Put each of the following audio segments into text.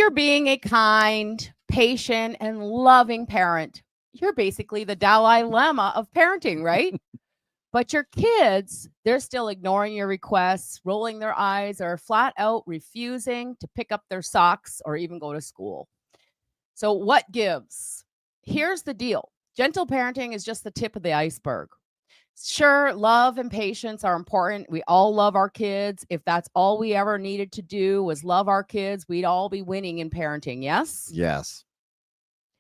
you're being a kind, patient, and loving parent, you're basically the Dalai Lama of parenting, right? But your kids, they're still ignoring your requests, rolling their eyes, or flat out refusing to pick up their socks or even go to school. So, what gives? Here's the deal: gentle parenting is just the tip of the iceberg. Sure, love and patience are important. We all love our kids. If that's all we ever needed to do was love our kids, we'd all be winning in parenting. Yes? Yes.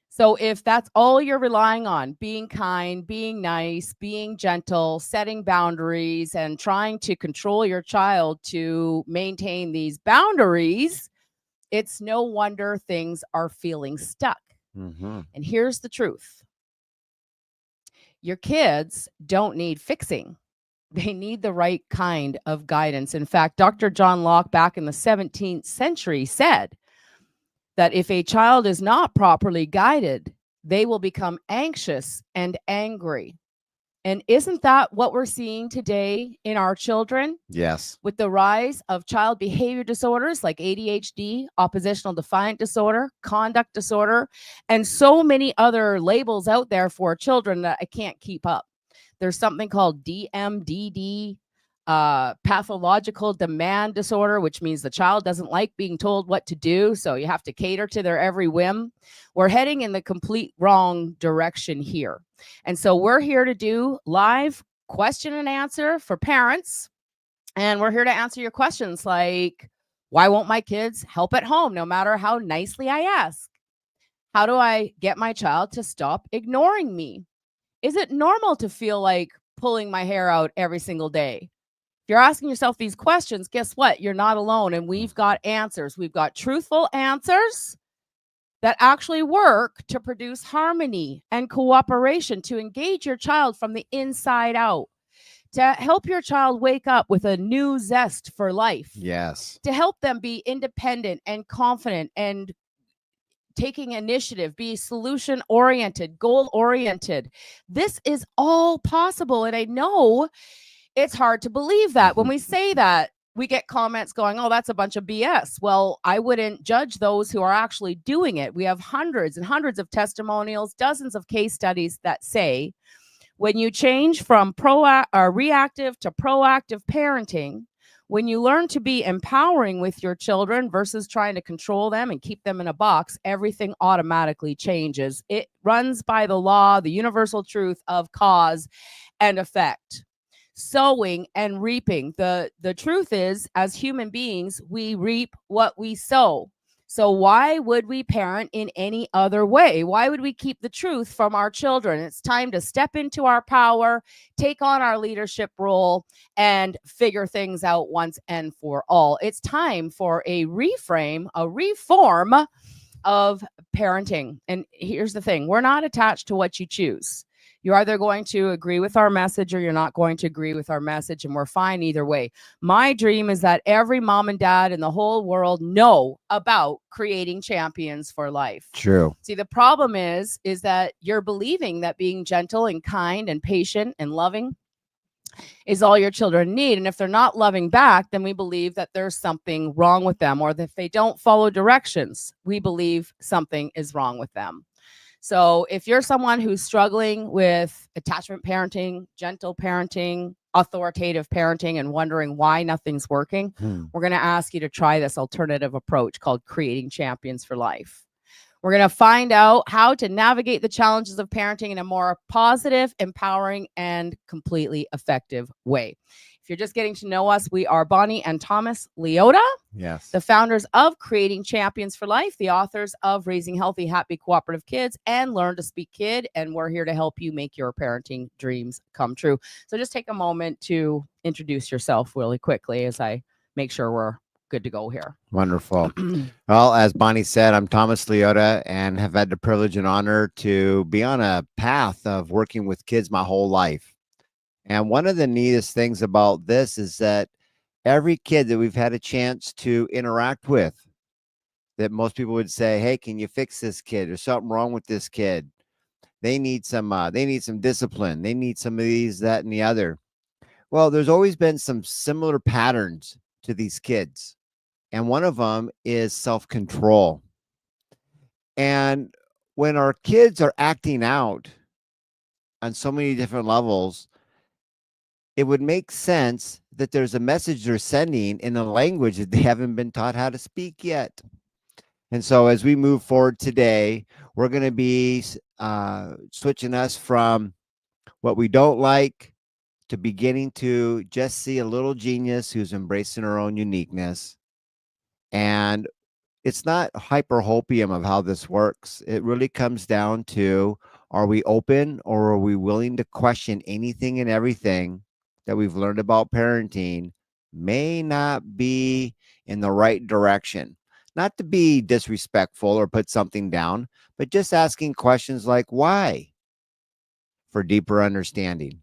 So if that's all you're relying on, being kind, being nice, being gentle, setting boundaries, and trying to control your child to maintain these boundaries, it's no wonder things are feeling stuck. Mm-hmm. And here's the truth: your kids don't need fixing. They need the right kind of guidance. In fact, Dr. John Locke back in the 17th century said that if a child is not properly guided, they will become anxious and angry. And isn't that what we're seeing today in our children? Yes. With the rise of child behavior disorders like ADHD, oppositional defiant disorder, conduct disorder, and so many other labels out there for children that I can't keep up. There's something called DMDD, pathological demand disorder, which means the child doesn't like being told what to do, so you have to cater to their every whim. We're heading in the complete wrong direction here. And so we're here to do live question and answer for parents. And we're here to answer your questions like, why won't my kids help at home no matter how nicely I ask? How do I get my child to stop ignoring me? Is it normal to feel like pulling my hair out every single day? If you're asking yourself these questions, guess what? You're not alone. And we've got answers. We've got truthful answers that actually work to produce harmony and cooperation, to engage your child from the inside out, to help your child wake up with a new zest for life. Yes. To help them be independent and confident and taking initiative, be solution oriented, goal oriented. This is all possible. And I know it's hard to believe that when we say that. We get comments going, oh, that's a bunch of BS. Well, I wouldn't judge those who are actually doing it. We have hundreds and hundreds of testimonials, dozens of case studies that say when you change from reactive to proactive parenting, when you learn to be empowering with your children versus trying to control them and keep them in a box, everything automatically changes. It runs by the law, the universal truth of cause and effect. Sowing and reaping. The truth is, as human beings, we reap what we sow. So why would we parent in any other way? Why would we keep the truth from our children? It's time to step into our power, take on our leadership role, and figure things out once and for all. It's time for a reframe, a reform of parenting. And here's the thing: we're not attached to what you choose. You're either going to agree with our message or you're not going to agree with our message, and we're fine either way. My dream is that every mom and dad in the whole world know about creating champions for life. True. See, the problem is that you're believing that being gentle and kind and patient and loving is all your children need. And if they're not loving back, then we believe that there's something wrong with them, or that if they don't follow directions, we believe something is wrong with them. So if you're someone who's struggling with attachment parenting, gentle parenting, authoritative parenting, and wondering why nothing's working, we're going to ask you to try this alternative approach called Creating Champions for Life. We're going to find out how to navigate the challenges of parenting in a more positive, empowering, and completely effective way. If you're just getting to know us, we are Bonnie and Thomas Leota. Yes. The founders of Creating Champions for Life, the authors of Raising Healthy, Happy, Cooperative Kids, and Learn to Speak Kid. And we're here to help you make your parenting dreams come true. So just take a moment to introduce yourself really quickly as I make sure we're good to go here. Wonderful. Well, as Bonnie said, I'm Thomas Leota and have had the privilege and honor to be on a path of working with kids my whole life. And one of the neatest things about this is that every kid that we've had a chance to interact with, that most people would say, hey, can you fix this kid? There's something wrong with this kid. They need some discipline. They need some of these, that, and the other. Well, there's always been some similar patterns to these kids. And one of them is self-control. And when our kids are acting out on so many different levels, it would make sense that there's a message they're sending in a language that they haven't been taught how to speak yet. And so as we move forward today, we're going to be switching us from what we don't like to beginning to just see a little genius who's embracing her own uniqueness. And it's not hyperhopium of how this works. It really comes down to, are we open or are we willing to question anything and everything that we've learned about parenting may not be in the right direction? Not to be disrespectful or put something down, but just asking questions like why for deeper understanding.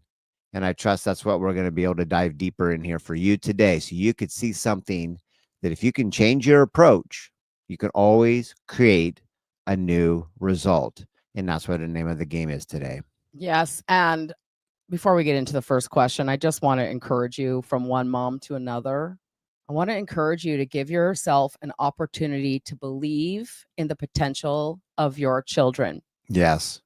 And I trust that's what we're going to be able to dive deeper in here for you today. So you could see something that if you can change your approach, you can always create a new result. And that's what the name of the game is today. Yes. And before we get into the first question, I just want to encourage you from one mom to another. I want to encourage you to give yourself an opportunity to believe in the potential of your children. Yes.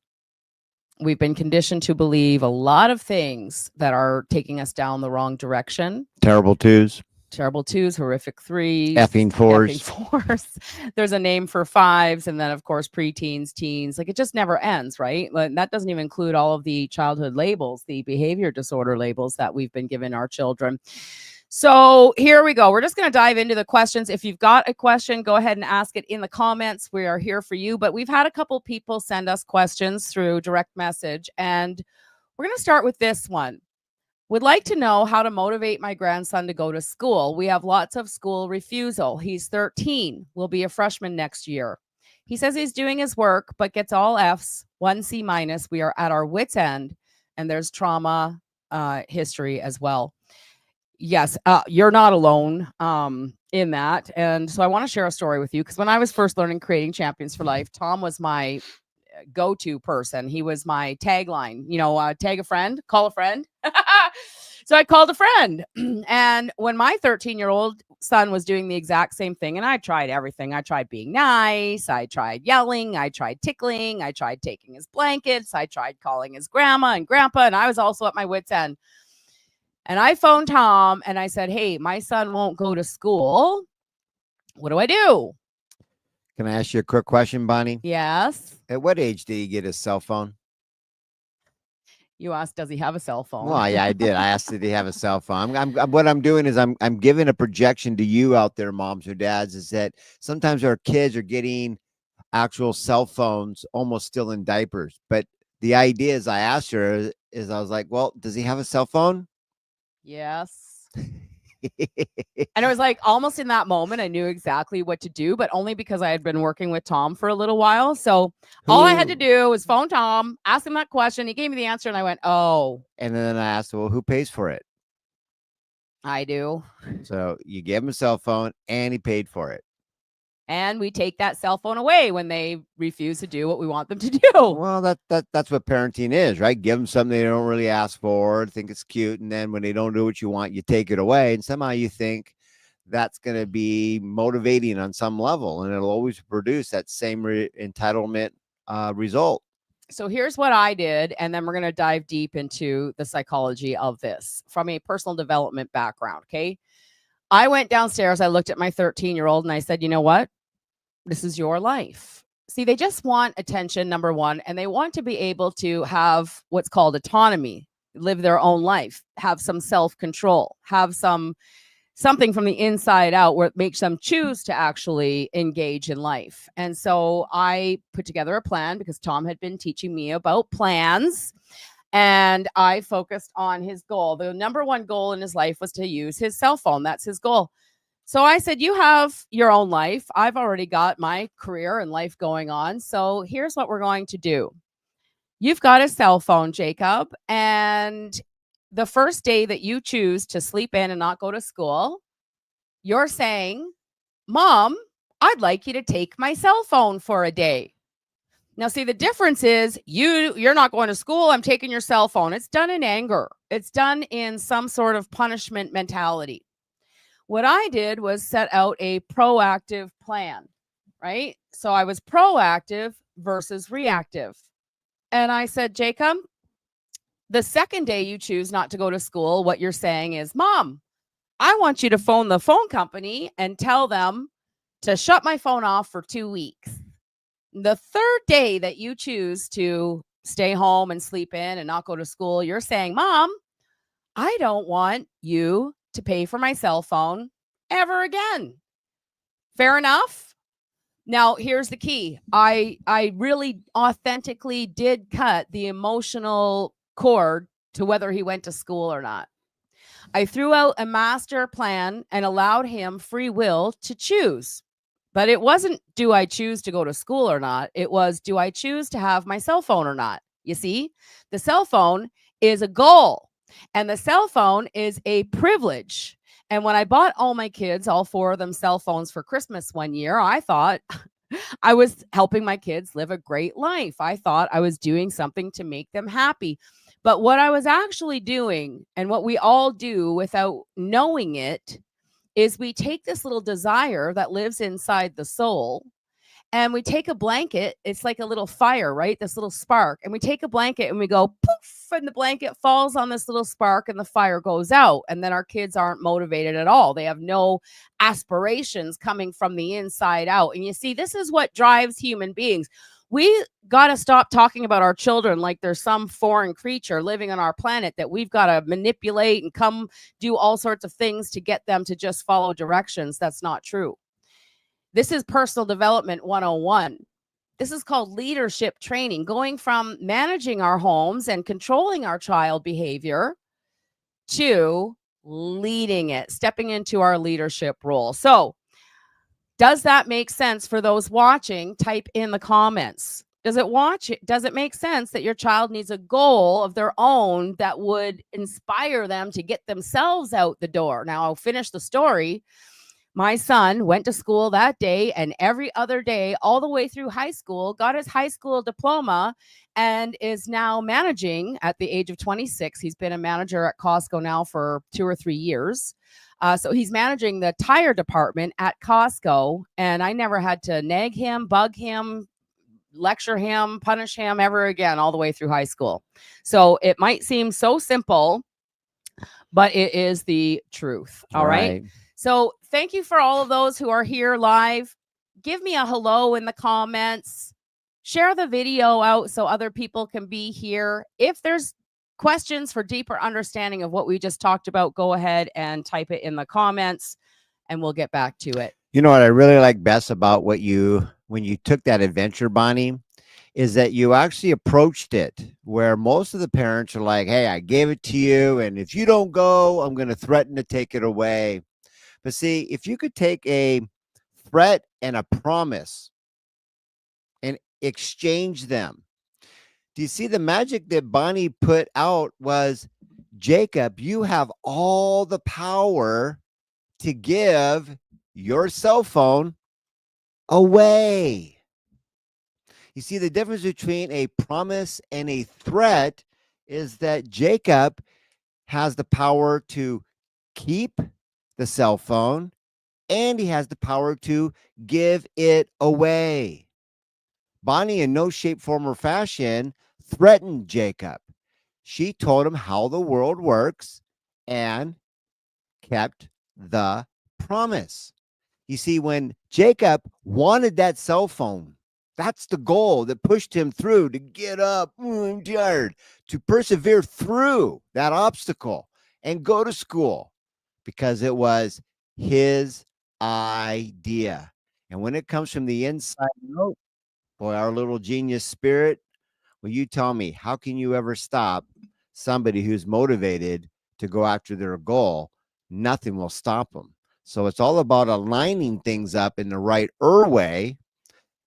We've been conditioned to believe a lot of things that are taking us down the wrong direction. Terrible twos. Terrible twos, horrific threes, effing fours. effing fours. There's a name for fives, and then of course preteens, teens. Like it just never ends, right? Like, that doesn't even include all of the childhood labels, the behavior disorder labels that we've been giving our children. So here we go. We're just going to dive into the questions. If you've got a question, go ahead and ask it in the comments. We are here for you. But we've had a couple people send us questions through direct message, and we're going to start with this one. Would like to know how to motivate my grandson to go to school. We have lots of school refusal. He's 13, will be a freshman next year. He says he's doing his work, but gets all Fs, 1 C minus. We are at our wit's end, and there's trauma history as well. Yes, you're not alone in that. And so I want to share a story with you, because when I was first learning Creating Champions for Life, Tom was my go-to person. He was my tagline, tag a friend, call a friend. So I called a friend. And when my 13-year-old son was doing the exact same thing, and I tried everything. I tried being nice. I tried yelling. I tried tickling. I tried taking his blankets. I tried calling his grandma and grandpa. And I was also at my wit's end. And I phoned Tom and I said, hey, my son won't go to school. What do I do? Can I ask you a quick question, Bonnie? Yes. At what age did he get his cell phone? You asked, does he have a cell phone? Well, yeah, I did. I asked, did he have a cell phone? What I'm doing is I'm giving a projection to you out there, moms or dads, is that sometimes our kids are getting actual cell phones almost still in diapers. But the idea is, I asked her, is I was like, well, does he have a cell phone? Yes. And it was like almost in that moment, I knew exactly what to do, but only because I had been working with Tom for a little while. So all I had to do was phone Tom, ask him that question. He gave me the answer and I went, oh. And then I asked, well, who pays for it? I do. So you gave him a cell phone and he paid for it. And we take that cell phone away when they refuse to do what we want them to do. Well, that's what parenting is, right? Give them something they don't really ask for, think it's cute, and then when they don't do what you want, you take it away, and somehow you think that's going to be motivating on some level, and it'll always produce that same entitlement result. So here's what I did, and then we're going to dive deep into the psychology of this from a personal development background, okay? I went downstairs, I looked at my 13-year-old, and I said, you know what? This is your life. See, they just want attention, number one, and they want to be able to have what's called autonomy, live their own life, have some self-control, have something from the inside out where it makes them choose to actually engage in life. And so I put together a plan because Tom had been teaching me about plans, and I focused on his goal. The number one goal in his life was to use his cell phone. That's his goal. So I said, you have your own life. I've already got my career and life going on. So here's what we're going to do. You've got a cell phone, Jacob. And the first day that you choose to sleep in and not go to school, you're saying, Mom, I'd like you to take my cell phone for a day. Now, see, the difference is you're not going to school. I'm taking your cell phone. It's done in anger. It's done in some sort of punishment mentality. What I did was set out a proactive plan. right? So I was proactive versus reactive. And I said, Jacob, the second day you choose not to go to school, what you're saying is, Mom, I want you to phone the phone company and tell them to shut my phone off for 2 weeks. The third day that you choose to stay home and sleep in and not go to school, you're saying, Mom, I don't want you to pay for my cell phone ever again. Fair enough? Now, here's the key. I really authentically did cut the emotional cord to whether he went to school or not. I threw out a master plan and allowed him free will to choose. But it wasn't, do I choose to go to school or not? It was, do I choose to have my cell phone or not? You see, the cell phone is a goal and the cell phone is a privilege. And when I bought all my kids, all 4 of them, cell phones for Christmas one year, I thought I was helping my kids live a great life. I thought I was doing something to make them happy. But what I was actually doing, and what we all do without knowing it, is we take this little desire that lives inside the soul and we take a blanket. It's like a little fire, right? This little spark. And we take a blanket and we go poof, and the blanket falls on this little spark and the fire goes out. And then our kids aren't motivated at all. They have no aspirations coming from the inside out. And you see, this is what drives human beings. We got to stop talking about our children like they're some foreign creature living on our planet that we've got to manipulate and come do all sorts of things to get them to just follow directions. That's not true. This is personal development 101. This is called leadership training, going from managing our homes and controlling our child behavior to leading it, stepping into our leadership role. So, does that make sense for those watching? Type in the comments. Does it make sense that your child needs a goal of their own that would inspire them to get themselves out the door? Now, I'll finish the story. My son went to school that day and every other day, all the way through high school, got his high school diploma, and is now managing at the age of 26. He's been a manager at Costco now for 2 or 3 years. So he's managing the tire department at Costco, and I never had to nag him, bug him, lecture him, punish him ever again all the way through high school. So it might seem so simple, but it is the truth. All right. So thank you for all of those who are here live. Give me a hello in the comments. Share the video out so other people can be here. If there's questions for deeper understanding of what we just talked about, go ahead and type it in the comments and we'll get back to it. You know what I really like best about when you took that adventure, Bonnie, is that you actually approached it where most of the parents are like, hey, I gave it to you, and if you don't go, I'm going to threaten to take it away. But see, if you could take a threat and a promise and exchange them. Do you see the magic that Bonnie put out was, Jacob, you have all the power to give your cell phone away. You see, the difference between a promise and a threat is that Jacob has the power to keep the cell phone and he has the power to give it away. Bonnie, in no shape, form, or fashion, threatened Jacob. She told him how the world works and kept the promise. You see, when Jacob wanted that cell phone, that's the goal that pushed him through to get up, I'm tired, to persevere through that obstacle and go to school because it was his idea. And when it comes from the inside out, boy, our little genius spirit, will you tell me, how can you ever stop somebody who's motivated to go after their goal? Nothing will stop them. So it's all about aligning things up in the right way.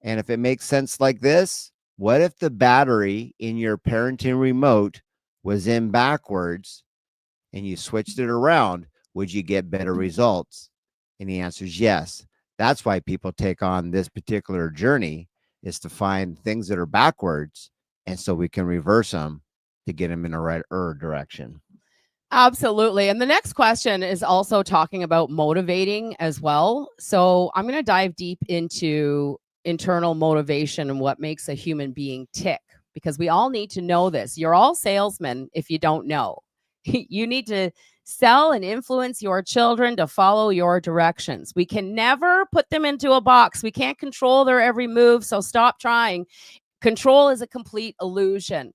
And if it makes sense like this, what if the battery in your parenting remote was in backwards and you switched it around? Would you get better results? And the answer is yes. That's why people take on this particular journey, is to find things that are backwards, and so we can reverse them to get them in the right direction. Absolutely. And the next question is also talking about motivating as well. So I'm going to dive deep into internal motivation and what makes a human being tick, because we all need to know this. You're all salesmen if you don't know. You need to sell and influence your children to follow your directions. We can never put them into a box. We can't control their every move, so stop trying. Control is a complete illusion.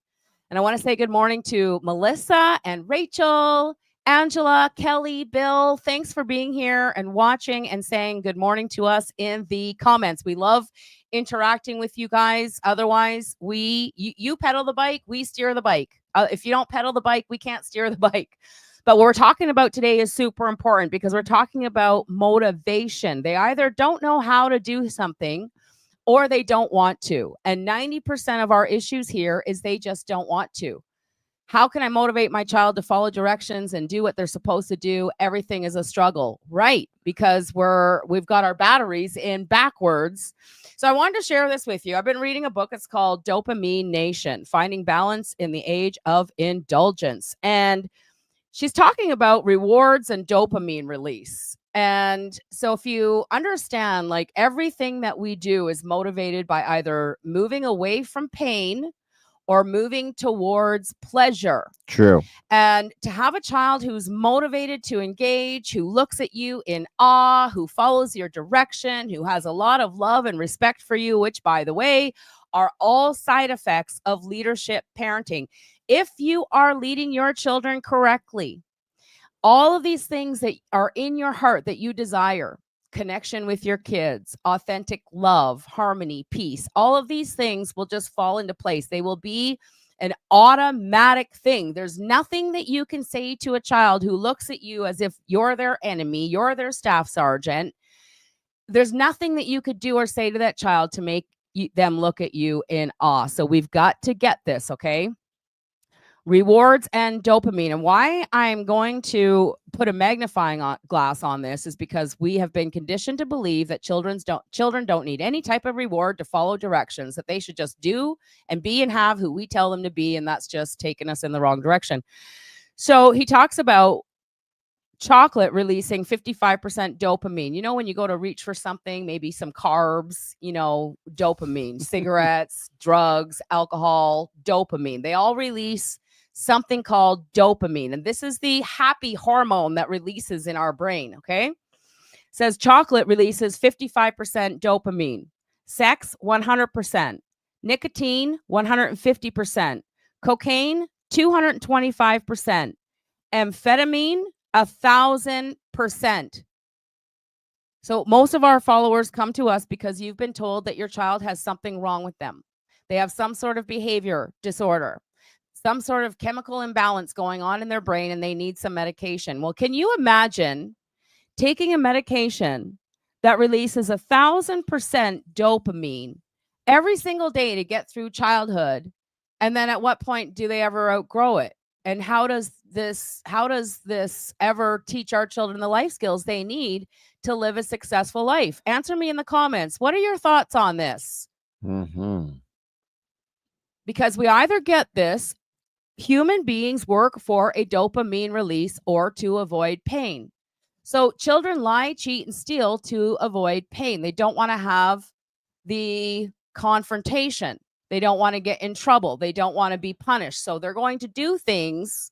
And I want to say good morning to Melissa and Rachel, Angela, Kelly, Bill. Thanks for being here and watching and saying good morning to us in the comments. We love interacting with you guys. Otherwise, you pedal the bike, we steer the bike. If you don't pedal the bike, we can't steer the bike. But what we're talking about today is super important because we're talking about motivation. They either don't know how to do something or they don't want to. And 90% of our issues here is they just don't want to. How can I motivate my child to follow directions and do what they're supposed to do? Everything is a struggle, right? Because we've got our batteries in backwards. So I wanted to share this with you. I've been reading a book. It's called Dopamine Nation, Finding Balance in the Age of Indulgence. And she's talking about rewards and dopamine release. And so if you understand, like, everything that we do is motivated by either moving away from pain or moving towards pleasure. True. And to have a child who's motivated to engage, who looks at you in awe, who follows your direction, who has a lot of love and respect for you, which, by the way, are all side effects of leadership parenting. If you are leading your children correctly, all of these things that are in your heart that you desire, connection with your kids, authentic love, harmony, peace, all of these things will just fall into place. They will be an automatic thing. There's nothing that you can say to a child who looks at you as if you're their enemy, you're their staff sergeant. There's nothing that you could do or say to that child to make them look at you in awe. So we've got to get this, okay? Rewards and dopamine. And why I'm going to put a magnifying glass on this is because we have been conditioned to believe that children don't need any type of reward to follow directions, that they should just do and be and have who we tell them to be. And that's just taken us in the wrong direction. So he talks about chocolate releasing 55% dopamine. You know, when you go to reach for something, maybe some carbs, dopamine, cigarettes, drugs, alcohol, dopamine, they all release something called dopamine. And this is the happy hormone that releases in our brain, okay? It says chocolate releases 55% dopamine, sex 100%, nicotine 150%, cocaine 225%, amphetamine 1,000%. So most of our followers come to us because you've been told that your child has something wrong with them. They have some sort of behavior disorder, some sort of chemical imbalance going on in their brain, and they need some medication. Well, can you imagine taking a medication that releases 1,000% dopamine every single day to get through childhood? And then at what point do they ever outgrow it? And how does this ever teach our children the life skills they need to live a successful life? Answer me in the comments. What are your thoughts on this? Because we either get this, human beings work for a dopamine release or to avoid pain. So children lie, cheat, and steal to avoid pain. They don't want to have the confrontation. They don't want to get in trouble. They don't want to be punished. So they're going to do things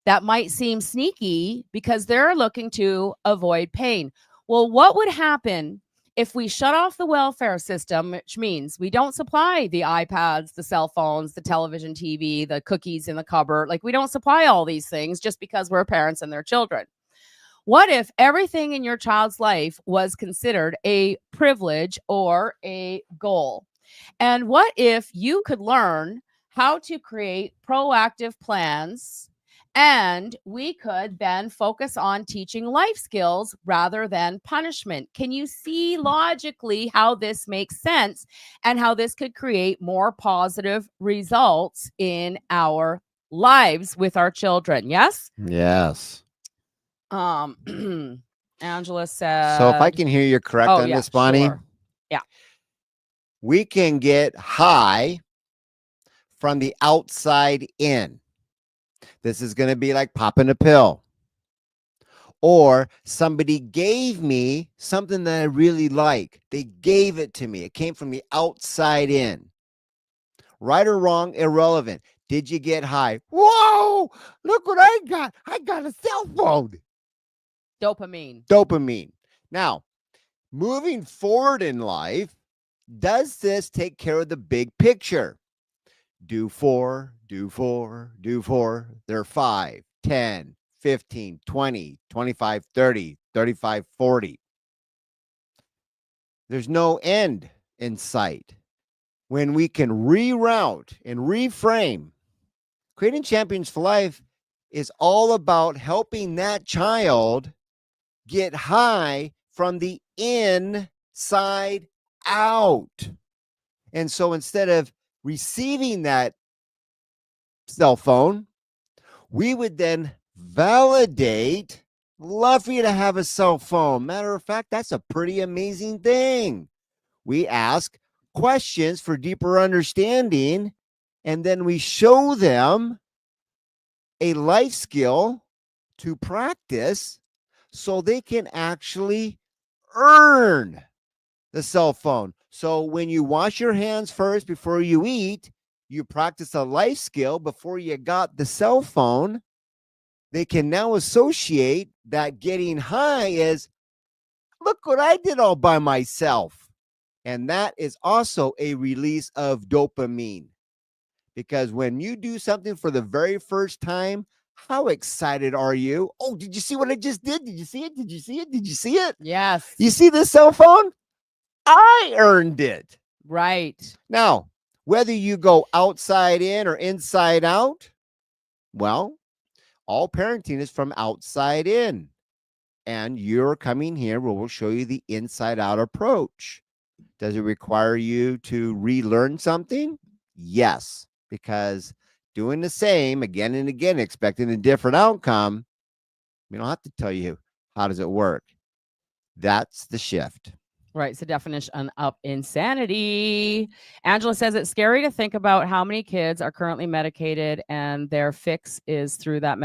that might seem sneaky because they're looking to avoid pain. Well, what would happen if we shut off the welfare system, which means we don't supply the iPads, the cell phones, the television, TV, the cookies in the cupboard? Like, we don't supply all these things just because we're parents and their children. What if everything in your child's life was considered a privilege or a goal? And what if you could learn how to create proactive plans, and we could then focus on teaching life skills rather than punishment? Can you see logically how this makes sense and how this could create more positive results in our lives with our children? Yes? Yes. Angela said. So if I can hear you correct on this, Bonnie. Sure. Yeah. We can get high from the outside in. This is going to be like popping a pill. Or somebody gave me something that I really like. They gave it to me. It came from the outside in. Right or wrong, irrelevant. Did you get high? Whoa, look what I got. I got a cell phone. Dopamine. Dopamine. Now, moving forward in life, does this take care of the big picture? Do 4, do 4, do 4. They're 5, 10, 15, 20, 25, 30, 35, 40. There's no end in sight. When we can reroute and reframe, creating champions for life is all about helping that child get high from the inside out. And so instead of receiving that cell phone, we would then validate. Love for you to have a cell phone. Matter of fact, that's a pretty amazing thing. We ask questions for deeper understanding, and then we show them a life skill to practice so they can actually earn the cell phone. So when you wash your hands first before you eat, you practice a life skill before you got the cell phone. They can now associate that getting high as, look what I did all by myself. And that is also a release of dopamine. Because when you do something for the very first time, how excited are you? Oh, did you see what I just did? Did you see it? Did you see it? Did you see it? Yes. You see this cell phone? I earned it. Right. Now, whether you go outside in or inside out, well, all parenting is from outside in. And you're coming here where we'll show you the inside out approach. Does it require you to relearn something? Yes, because doing the same again and again, expecting a different outcome, we don't have to tell you how does it work. That's the shift. Right. It's the definition of insanity. Angela says it's scary to think about how many kids are currently medicated and their fix is through that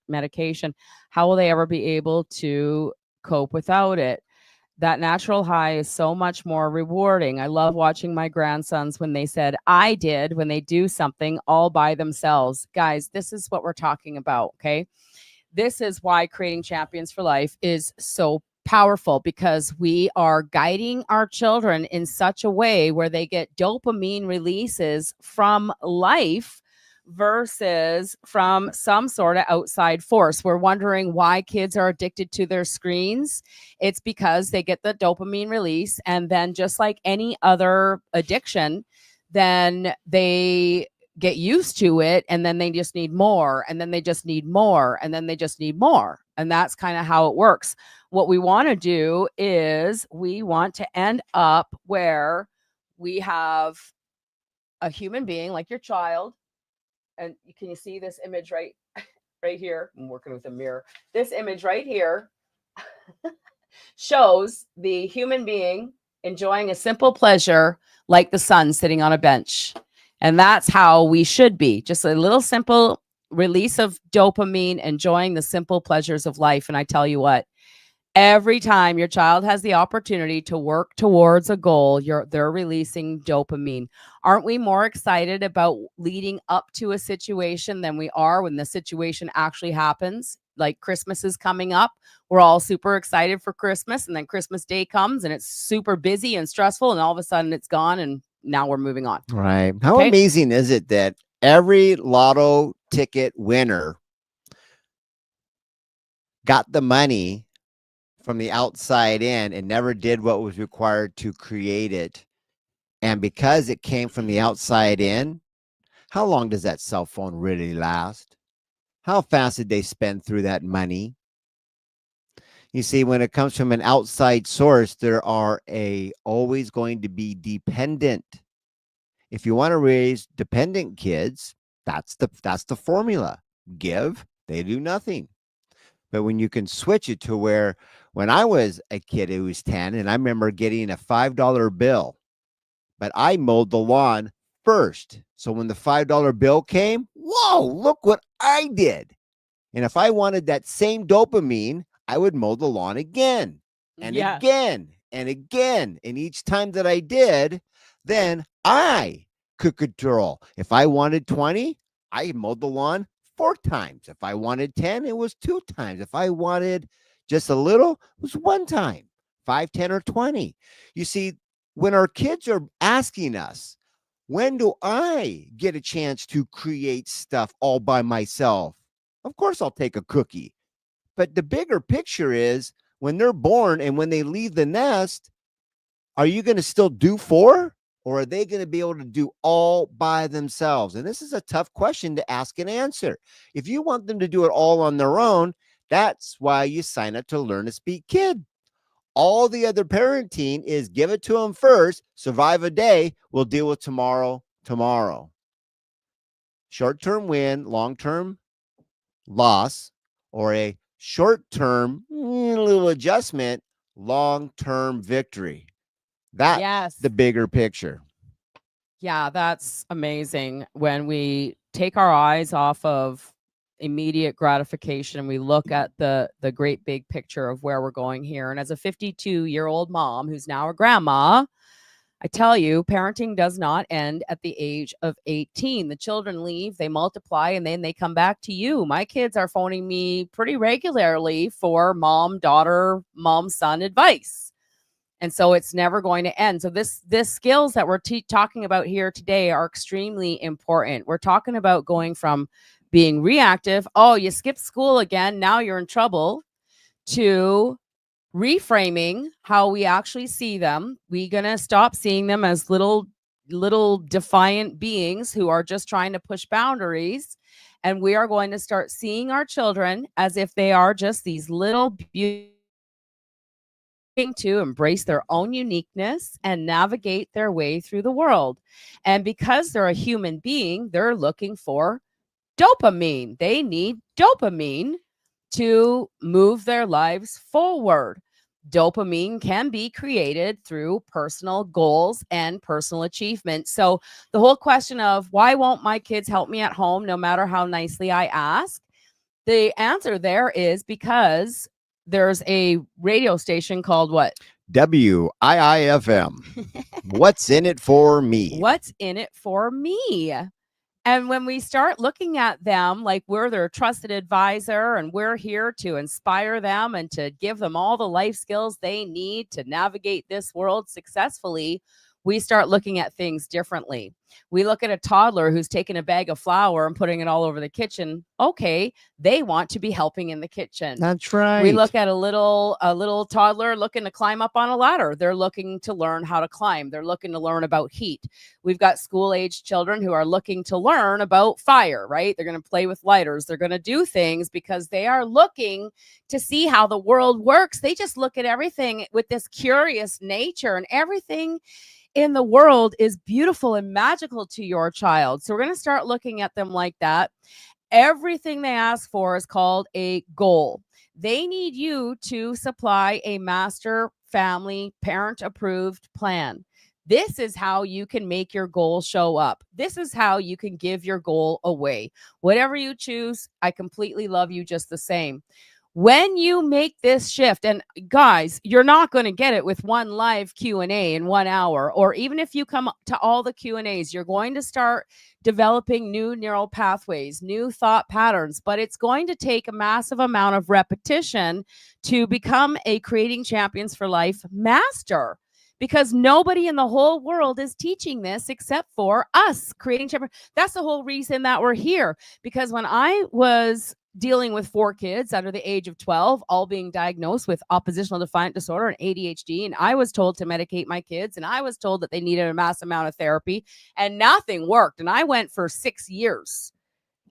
medication. How will they ever be able to cope without it? That natural high is so much more rewarding. I love watching my grandsons when they said, I did, when they do something all by themselves. Guys, this is what we're talking about. Okay. This is why creating champions for life is so powerful, because we are guiding our children in such a way where they get dopamine releases from life versus from some sort of outside force. We're wondering why kids are addicted to their screens. It's because they get the dopamine release, and then just like any other addiction, then they get used to it, and then they just need more, and then they just need more, and then they just need more. And that's kind of how it works. What we want to do is we want to end up where we have a human being like your child. And can you see this image right here? I'm working with a mirror. This image right here shows the human being enjoying a simple pleasure like the sun sitting on a bench. And that's how we should be. Just a little simple release of dopamine, enjoying the simple pleasures of life. And I tell you what, every time your child has the opportunity to work towards a goal, they're releasing dopamine. Aren't we more excited about leading up to a situation than we are when the situation actually happens? Like Christmas is coming up. We're all super excited for Christmas, and then Christmas Day comes and it's super busy and stressful, and all of a sudden it's gone, and now we're moving on. Right. How amazing is it that every lotto ticket winner got the money from the outside in and never did what was required to create it? And because it came from the outside in, how long does that cell phone really last? How fast did they spend through that money? You see, when it comes from an outside source, there are always going to be dependent. If you want to raise dependent kids, that's the formula. Give, they do nothing. But when you can switch it to where, when I was a kid who was 10, and I remember getting a $5 bill, but I mowed the lawn first. So when the $5 bill came, whoa, look what I did. And if I wanted that same dopamine, I would mow the lawn again and Yeah. again and again. And each time that I did, then I could control. If I wanted 20, I mowed the lawn 4 times. If I wanted 10, it was 2 times. If I wanted just a little, it was 1 time, 5, 10, or 20. You see, when our kids are asking us, when do I get a chance to create stuff all by myself? Of course, I'll take a cookie. But the bigger picture is when they're born and when they leave the nest, are you going to still do four? Or are they going to be able to do all by themselves? And this is a tough question to ask and answer. If you want them to do it all on their own, that's why you sign up to Learn to Speak Kid. All the other parenting is give it to them first, survive a day, we'll deal with tomorrow. Short-term win, long-term loss, or a short-term little adjustment, long-term victory. That's Yes. the bigger picture. Yeah, that's amazing. When we take our eyes off of immediate gratification and we look at the great big picture of where we're going here. And as a 52-year-old mom who's now a grandma, I tell you, parenting does not end at the age of 18. The children leave, they multiply, and then they come back to you. My kids are phoning me pretty regularly for mom, daughter, mom, son advice. And so it's never going to end. So this skills that we're talking about here today are extremely important. We're talking about going from being reactive, oh, you skipped school again, now you're in trouble, to reframing how we actually see them. We're going to stop seeing them as little defiant beings who are just trying to push boundaries. And we are going to start seeing our children as if they are just these little beautiful to embrace their own uniqueness and navigate their way through the world. And because they're a human being, they're looking for dopamine. They need dopamine to move their lives forward. Dopamine can be created through personal goals and personal achievement. So the whole question of why won't my kids help me at home no matter how nicely I ask? The answer there is because there's a radio station called what? WIIFM. What's in it for me? What's in it for me? And when we start looking at them like we're their trusted advisor and we're here to inspire them and to give them all the life skills they need to navigate this world successfully, we start looking at things differently. We look at a toddler who's taking a bag of flour and putting it all over the kitchen. Okay, they want to be helping in the kitchen. That's right. We look at a little toddler looking to climb up on a ladder. They're looking to learn how to climb. They're looking to learn about heat. We've got school-age children who are looking to learn about fire, right? They're going to play with lighters. They're going to do things because they are looking to see how the world works. They just look at everything with this curious nature, and everything in the world is beautiful and magical to your child. So we're going to start looking at them like that. Everything they ask for is called a goal. They need you to supply a master family parent approved plan. This is how you can make your goal show up. This is how you can give your goal away. Whatever you choose, I completely love you just the same. When you make this shift, and guys, you're not going to get it with one live Q&A in 1 hour, or even if you come to all the Q&As, you're going to start developing new neural pathways, new thought patterns, but it's going to take a massive amount of repetition to become a Creating Champions for Life master. Because nobody in the whole world is teaching this except for us, Creating Champions. That's the whole reason that we're here. Because when I was dealing with 4 kids under the age of 12, all being diagnosed with oppositional defiant disorder and ADHD. And I was told to medicate my kids, and I was told that they needed a mass amount of therapy, and nothing worked. And I went for 6 years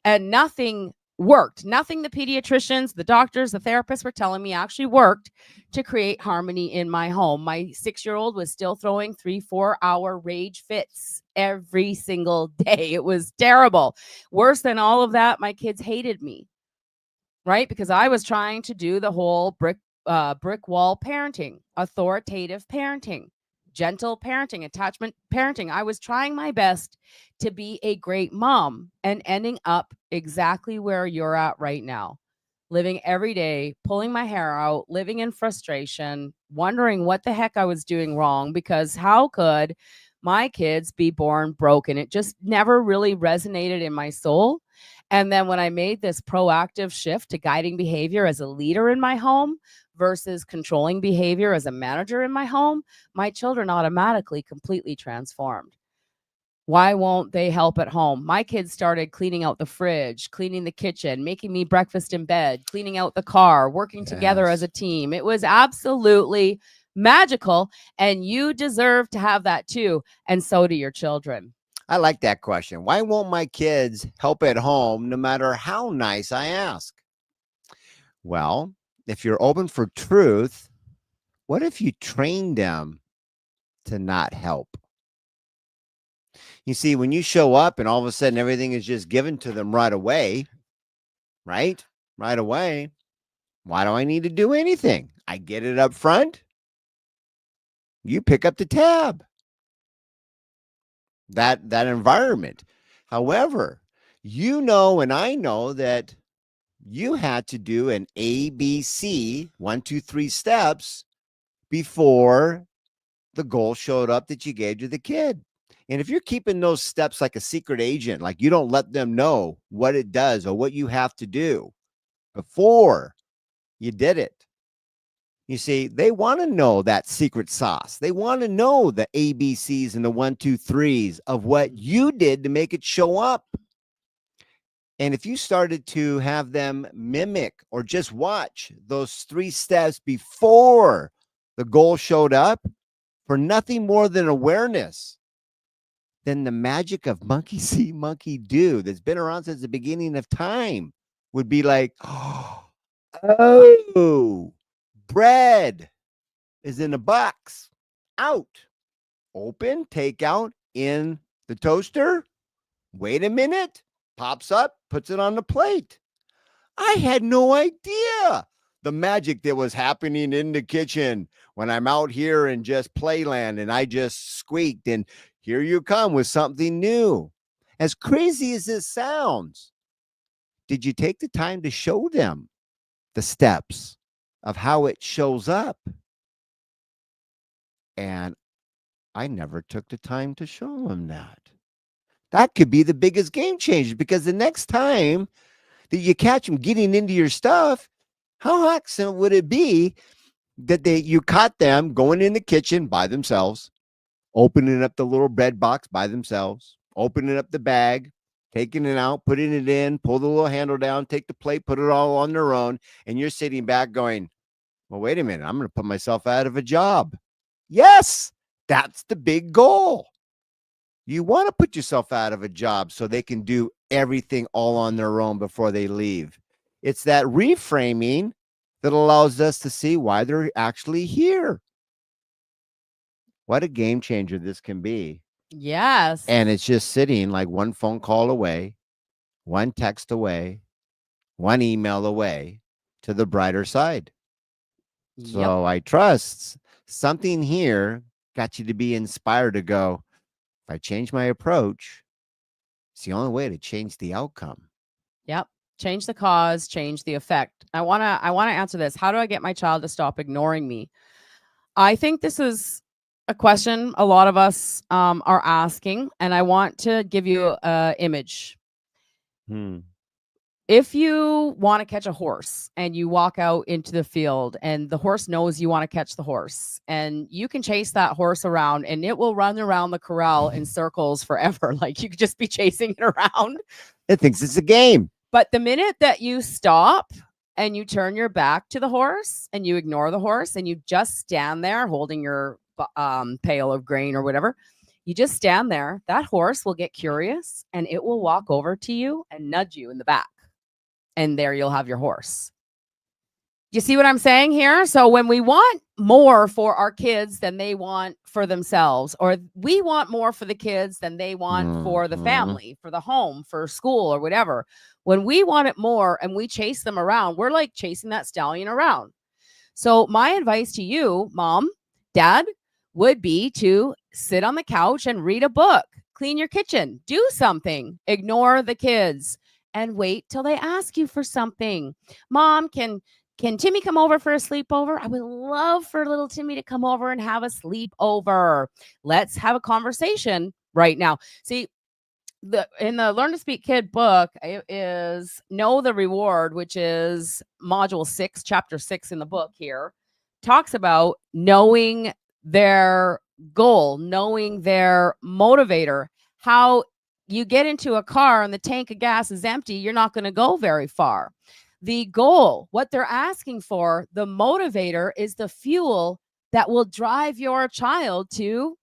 and nothing worked. Nothing the pediatricians, the doctors, the therapists were telling me actually worked to create harmony in my home. My 6-year-old was still throwing 3-4 hour rage fits every single day. It was terrible. Worse than all of that, my kids hated me. Right? Because I was trying to do the whole brick wall parenting, authoritative parenting, gentle parenting, attachment parenting. I was trying my best to be a great mom and ending up exactly where you're at right now. living every day, pulling my hair out, living in frustration, wondering what the heck I was doing wrong, because how could my kids be born broken? It just never really resonated in my soul. And then when I made this proactive shift to guiding behavior as a leader in my home versus controlling behavior as a manager in my home, my children automatically completely transformed. Why won't they help at home? My kids started cleaning out the fridge, cleaning the kitchen, making me breakfast in bed, cleaning out the car, working together as Yes. a team. It was absolutely magical. And you deserve to have that too. And so do your children. I like that question. Why won't my kids help at home no matter how nice I ask? Well, if you're open for truth, what if you train them to not help? You see, when you show up and all of a sudden everything is just given to them right away, right? Right away. Why do I need to do anything? I get it up front. You pick up the tab. That environment. However, you know and I know that you had to do an ABC 1, 2, 3 steps before the goal showed up that you gave to the kid. And if you're keeping those steps like a secret agent, like you don't let them know what it does or what you have to do before you did it, you see, they want to know that secret sauce. They want to know the ABCs and the 1, 2, 3s of what you did to make it show up. And if you started to have them mimic or just watch those 3 steps before the goal showed up for nothing more than awareness, then the magic of monkey see, monkey do that's been around since the beginning of time would be like, oh, bread is in a box, out, open, take out in the toaster. Wait a minute, pops up, puts it on the plate. I had no idea the magic that was happening in the kitchen when I'm out here in just playland and I just squeaked and here you come with something new. As crazy as this sounds, did you take the time to show them the steps of how it shows up? And I never took the time to show them that. That could be the biggest game changer because the next time that you catch them getting into your stuff, how awesome would it be that you caught them going in the kitchen by themselves, opening up the little bread box by themselves, opening up the bag, taking it out, putting it in, pull the little handle down, take the plate, put it all on their own, and you're sitting back going, well, wait a minute, I'm going to put myself out of a job. Yes, that's the big goal. You want to put yourself out of a job so they can do everything all on their own before they leave. It's that reframing that allows us to see why they're actually here. What a game changer this can be. Yes. And it's just sitting like one phone call away, one text away, one email away to the brighter side. Yep. So I trust something here got you to be inspired to go, if I change my approach, it's the only way to change the outcome. Yep. Change the cause, change the effect. I want to answer this. How do I get my child to stop ignoring me? I think this is a question a lot of us are asking, and I want to give you an image. If you want to catch a horse and you walk out into the field and the horse knows you want to catch the horse, and you can chase that horse around and it will run around the corral in circles forever. Like you could just be chasing it around. It thinks it's a game. But the minute that you stop and you turn your back to the horse and you ignore the horse and you just stand there holding your pail of grain or whatever, you just stand there, that horse will get curious and it will walk over to you and nudge you in the back. And there you'll have your horse. You see what I'm saying here? So when we want more for our kids than they want for themselves, or we want more for the kids than they want for the family, for the home, for school or whatever, when we want it more and we chase them around, we're like chasing that stallion around. So my advice to you, mom, dad, would be to sit on the couch and read a book, clean your kitchen, do something, ignore the kids, and wait till they ask you for something. Mom, can Timmy come over for a sleepover? I would love for little Timmy to come over and have a sleepover. Let's have a conversation right now. See, in the Learn to Speak Kid book, it is Know the Reward, which is module 6, chapter 6 in the book here, talks about knowing their goal, knowing their motivator. How you get into a car and the tank of gas is empty, you're not going to go very far. The goal, what they're asking for, the motivator is the fuel that will drive your child to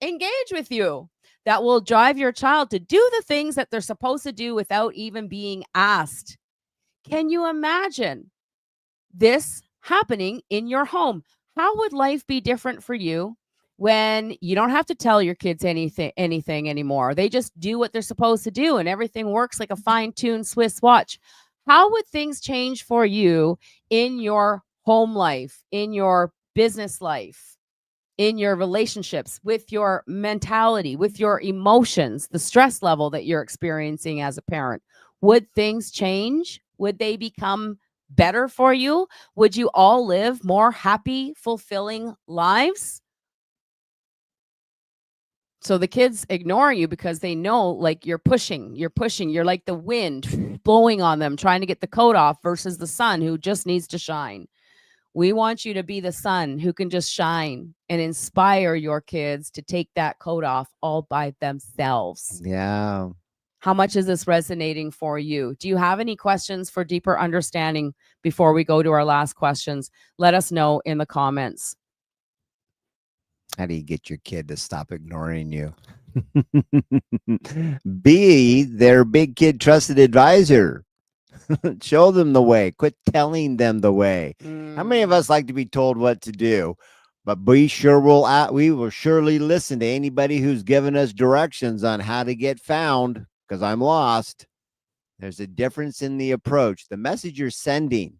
engage with you, that will drive your child to do the things that they're supposed to do without even being asked. Can you imagine this happening in your home? How would life be different for you when you don't have to tell your kids anything anymore? They just do what they're supposed to do and everything works like a fine-tuned Swiss watch. How would things change for you in your home life, in your business life, in your relationships, with your mentality, with your emotions, the stress level that you're experiencing as a parent? Would things change? Would they become better for you? Would you all live more happy, fulfilling lives? So the kids ignore you because they know, like, you're pushing, you're like the wind blowing on them, trying to get the coat off, versus the sun who just needs to shine. We want you to be the sun who can just shine and inspire your kids to take that coat off all by themselves. Yeah. How much is this resonating for you? Do you have any questions for deeper understanding before we go to our last questions? Let us know in the comments. How do you get your kid to stop ignoring you? Be their big kid trusted advisor. Show them the way. Quit telling them the way. How many of us like to be told what to do? But we will surely listen to anybody who's given us directions on how to get found, because I'm lost. There's a difference in the approach. The message you're sending,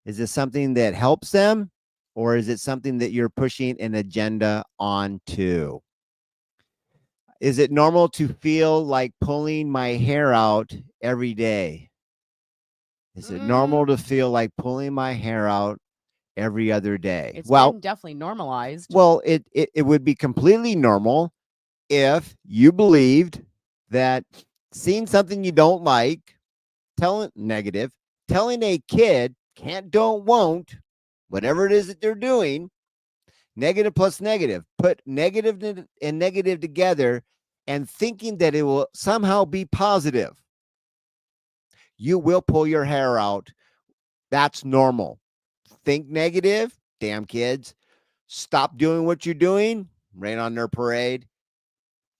is it something that helps them, or is it something that you're pushing an agenda onto? Is it normal to feel like pulling my hair out every day? Is it normal to feel like pulling my hair out every other day? It's been definitely normalized. Well, it would be completely normal if you believed that seeing something you don't like, telling a kid can't, don't, won't, whatever it is that they're doing, negative plus negative, put negative and negative together and thinking that it will somehow be positive, you will pull your hair out. That's normal. Think negative, damn kids. Stop doing what you're doing, rain on their parade.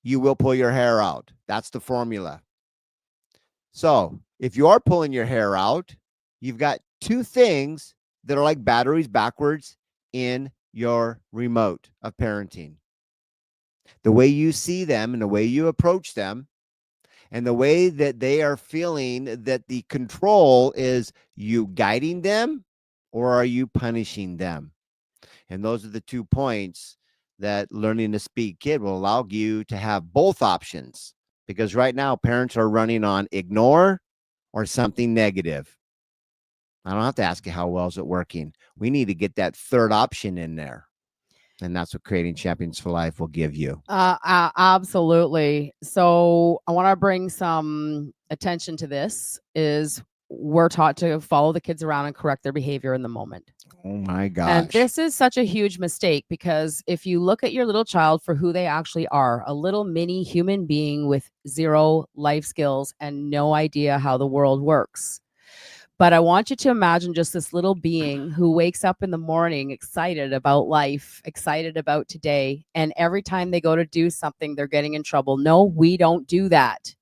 You will pull your hair out. That's the formula. So if you are pulling your hair out, you've got two things that are like batteries backwards in your remote of parenting. The way you see them and the way you approach them, and the way that they are feeling that the control is you guiding them, or are you punishing them? And those are the 2 points that Learning to Speak Kid will allow you to have both options. Because right now, parents are running on ignore or something negative. I don't have to ask you how well is it working. We need to get that third option in there. And that's what Creating Champions for Life will give you. Absolutely. So I want to bring some attention to this. Is we're taught to follow the kids around and correct their behavior in the moment. Oh my gosh. And this is such a huge mistake, because if you look at your little child for who they actually are, a little mini human being with zero life skills and no idea how the world works. But I want you to imagine just this little being who wakes up in the morning excited about life, excited about today. And every time they go to do something, they're getting in trouble. No, we don't do that.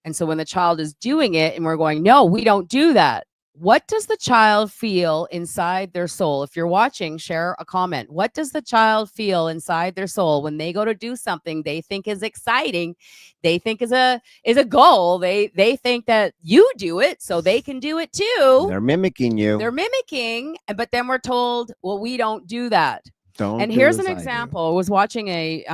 And so when the child is doing it and we're going, no, we don't do that, what does the child feel inside their soul? If you're watching, share a comment. What does the child feel inside their soul when they go to do something they think is exciting, they think is a goal? They think that you do it so they can do it too. They're mimicking you. They're mimicking, but then we're told, well, we don't do that. And here's an example. I was watching a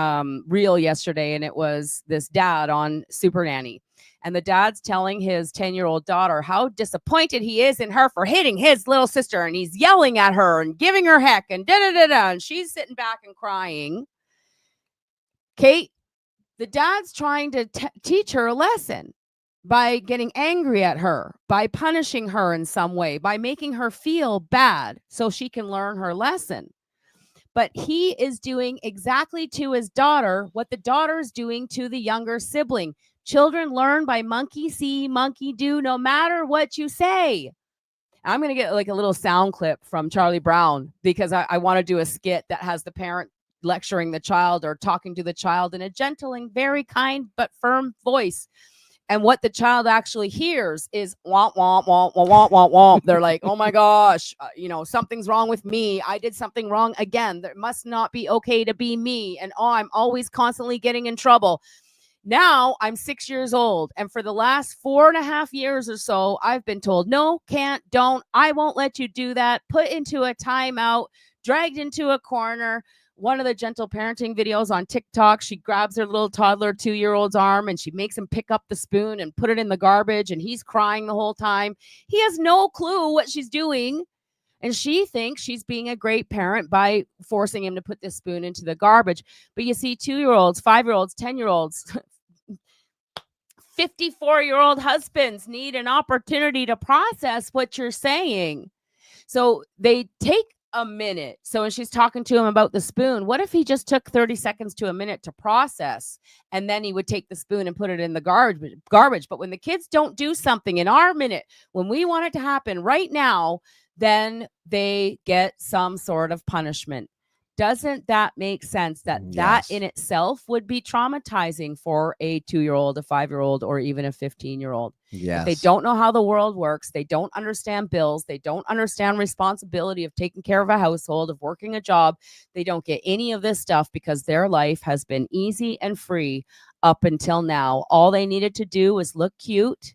reel yesterday, and it was this dad on Super Nanny. And the dad's telling his 10-year-old daughter how disappointed he is in her for hitting his little sister. And he's yelling at her and giving her heck and da-da-da-da. And she's sitting back and crying. Kate, the dad's trying to teach her a lesson by getting angry at her, by punishing her in some way, by making her feel bad so she can learn her lesson. But he is doing exactly to his daughter what the daughter's doing to the younger sibling. Children learn by monkey see, monkey do, no matter what you say. I'm going to get like a little sound clip from Charlie Brown because I want to do a skit that has the parent lecturing the child or talking to the child in a gentle and very kind but firm voice. And what the child actually hears is womp, womp, womp, womp, womp, womp, womp. They're like, oh my gosh, something's wrong with me. I did something wrong again. There must not be okay to be me. And I'm always constantly getting in trouble. Now I'm 6 years old. And for the last 4.5 years or so, I've been told, no, can't, don't, I won't let you do that. Put into a timeout, dragged into a corner. One of the gentle parenting videos on TikTok, she grabs her little toddler 2-year-old's arm and she makes him pick up the spoon and put it in the garbage. And he's crying the whole time. He has no clue what she's doing. And she thinks she's being a great parent by forcing him to put this spoon into the garbage. But you see 2-year-olds, 5-year-olds, 10-year-olds, 54-year-old husbands need an opportunity to process what you're saying. So they take a minute. So when she's talking to him about the spoon, what if he just took 30 seconds to a minute to process, and then he would take the spoon and put it in the garbage. But when the kids don't do something in our minute, when we want it to happen right now, then they get some sort of punishment. Doesn't that make sense that that in itself would be traumatizing for a 2-year-old, a 5-year-old, or even a 15-year-old? Yes. If they don't know how the world works, they don't understand bills, they don't understand responsibility of taking care of a household, of working a job, they don't get any of this stuff because their life has been easy and free up until now. All they needed to do was look cute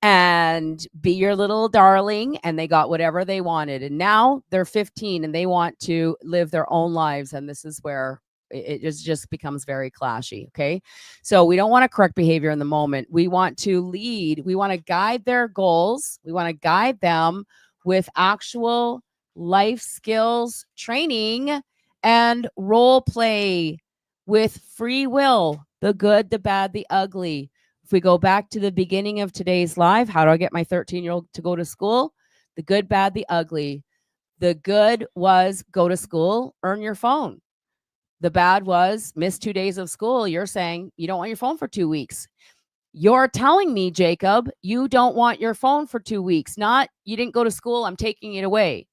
and be your little darling, and they got whatever they wanted. And now they're 15 and they want to live their own lives. And this is where it just becomes very clashy. Okay. So we don't want to correct behavior in the moment. We want to lead. We want to guide their goals. We want to guide them with actual life skills, training, and role play with free will, the good, the bad, the ugly. If we go back to the beginning of today's live, how do I get my 13-year-old to go to school? The good, bad, the ugly. The good was go to school, earn your phone. The bad was miss 2 days of school. You're saying you don't want your phone for 2 weeks. You're telling me, Jacob, you don't want your phone for 2 weeks. Not you didn't go to school, I'm taking it away.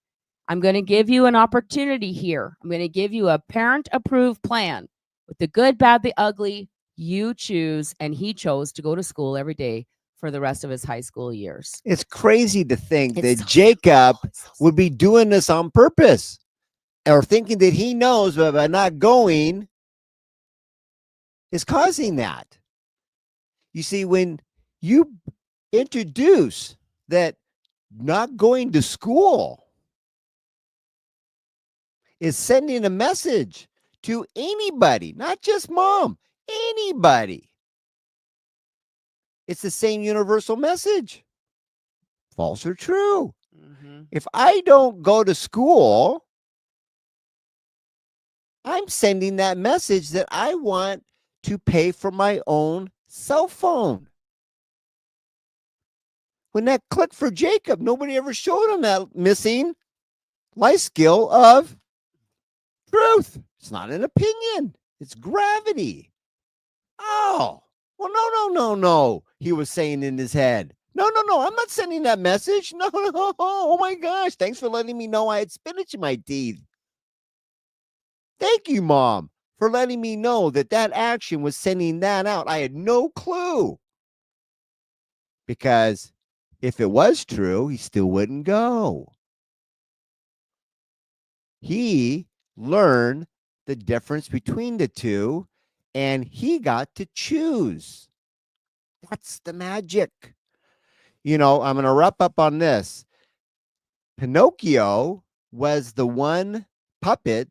I'm going to give you an opportunity here. I'm going to give you a parent-approved plan with the good, bad, the ugly. You choose, and he chose to go to school every day for the rest of his high school years. It's crazy to think that Jacob would be doing this on purpose, or thinking that he knows, but by not going is causing that. You see, when you introduce that not going to school is sending a message to anybody, not just mom, anybody. It's the same universal message. False or true? Mm-hmm. If I don't go to school, I'm sending that message that I want to pay for my own cell phone. When that clicked for Jacob, nobody ever showed him that missing life skill of truth. It's not an opinion. It's gravity. Oh, well, no, he was saying in his head. No, I'm not sending that message. No, oh my gosh, thanks for letting me know I had spinach in my teeth. Thank you, Mom, for letting me know that action was sending that out. I had no clue. Because if it was true, he still wouldn't go. He learned the difference between the two, and he got to choose. That's the magic. I'm going to wrap up on this. Pinocchio was the one puppet.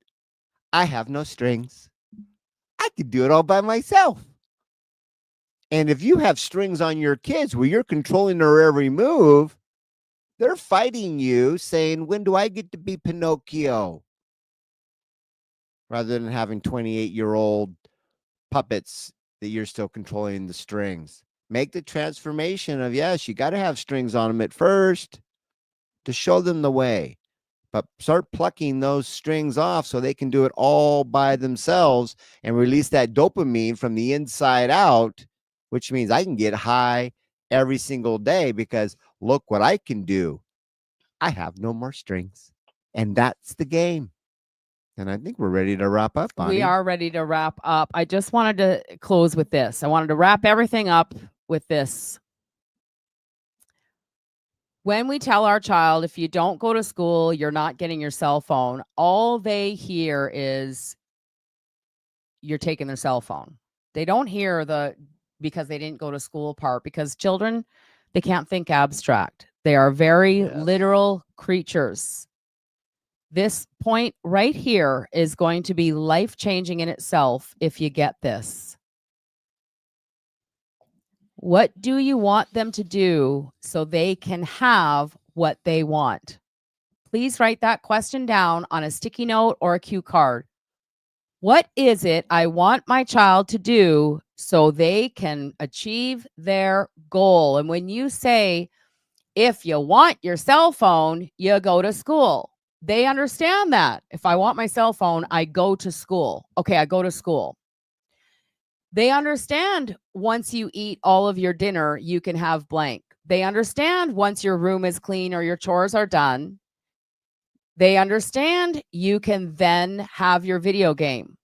I have no strings. I could do it all by myself. And if you have strings on your kids where you're controlling their every move, they're fighting you, saying, when do I get to be Pinocchio? Rather than having 28-year-old puppets that you're still controlling the strings. Make the transformation of, yes, you got to have strings on them at first to show them the way, but start plucking those strings off so they can do it all by themselves and release that dopamine from the inside out, which means I can get high every single day because look what I can do. I have no more strings. And that's the game. And I think we're ready to wrap up, Bonnie. We are ready to wrap up. I just wanted to close with this. I wanted to wrap everything up with this. When we tell our child, if you don't go to school, you're not getting your cell phone, all they hear is you're taking their cell phone. They don't hear the because they didn't go to school part, because children, they can't think abstract. They are very literal creatures. This point right here is going to be life-changing in itself if you get this. What do you want them to do so they can have what they want? Please write that question down on a sticky note or a cue card. What is it I want my child to do so they can achieve their goal? And when you say, if you want your cell phone, you go to school. They understand that. If I want my cell phone, I go to school. Okay, I go to school. They understand once you eat all of your dinner, you can have blank. They understand once your room is clean or your chores are done. They understand you can then have your video game.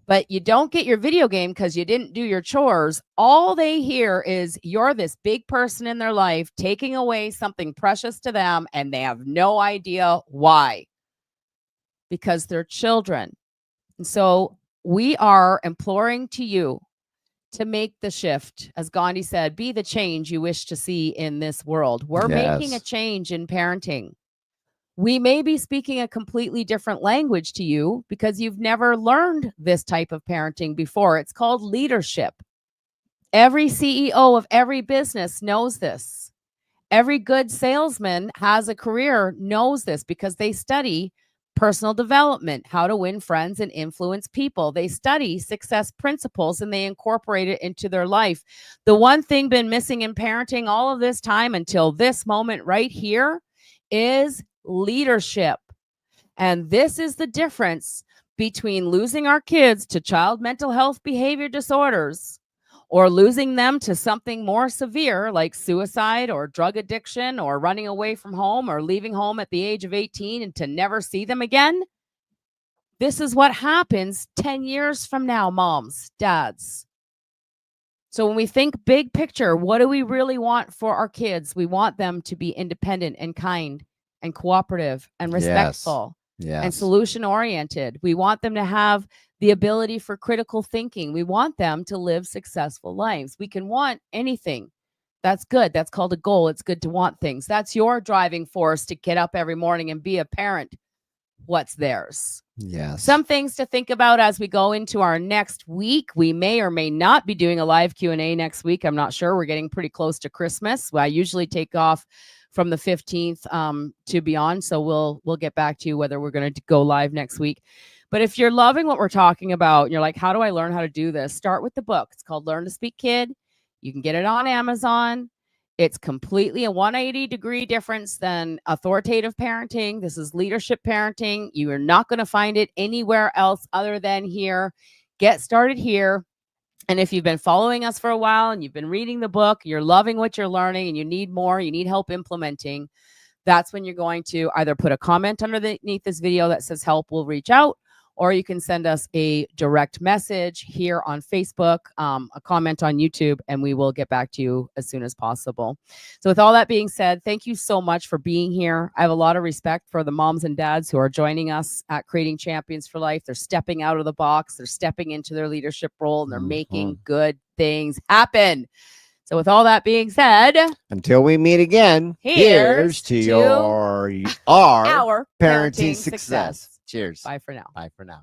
But you don't get your video game because you didn't do your chores. All they hear is you're this big person in their life taking away something precious to them, and they have no idea why. Because they're children. And so we are imploring to you to make the shift. As Gandhi said, be the change you wish to see in this world. We're making a change in parenting. We may be speaking a completely different language to you because you've never learned this type of parenting before. It's called leadership. Every CEO of every business knows this. Every good salesman has a career, knows this because they study personal development, how to win friends and influence people. They study success principles and they incorporate it into their life. The one thing been missing in parenting all of this time until this moment right here is leadership. And this is the difference between losing our kids to child mental health behavior disorders or losing them to something more severe like suicide or drug addiction or running away from home or leaving home at the age of 18 and to never see them again. This is what happens 10 years from now, moms, dads. So when we think big picture, what do we really want for our kids? We want them to be independent and kind and cooperative and respectful and solution-oriented. We want them to have the ability for critical thinking. We want them to live successful lives. We can want anything. That's good. That's called a goal. It's good to want things. That's your driving force to get up every morning and be a parent. What's theirs? Yes. Some things to think about as we go into our next week. We may or may not be doing a live Q&A next week. I'm not sure. We're getting pretty close to Christmas. I usually take off from the 15th to beyond. So we'll get back to you whether we're going to go live next week. But if you're loving what we're talking about, and you're like, how do I learn how to do this? Start with the book. It's called Learn to Speak Kid. You can get it on Amazon. It's completely a 180-degree difference than authoritative parenting. This is leadership parenting. You are not going to find it anywhere else other than here. Get started here. And if you've been following us for a while and you've been reading the book, you're loving what you're learning and you need more, you need help implementing, that's when you're going to either put a comment underneath this video that says help, we'll reach out, or you can send us a direct message here on Facebook, a comment on YouTube, and we will get back to you as soon as possible. So with all that being said, thank you so much for being here. I have a lot of respect for the moms and dads who are joining us at Creating Champions for Life. They're stepping out of the box. They're stepping into their leadership role, and they're making good things happen. So with all that being said, until we meet again, here's to our parenting success. Cheers. Bye for now. Bye for now.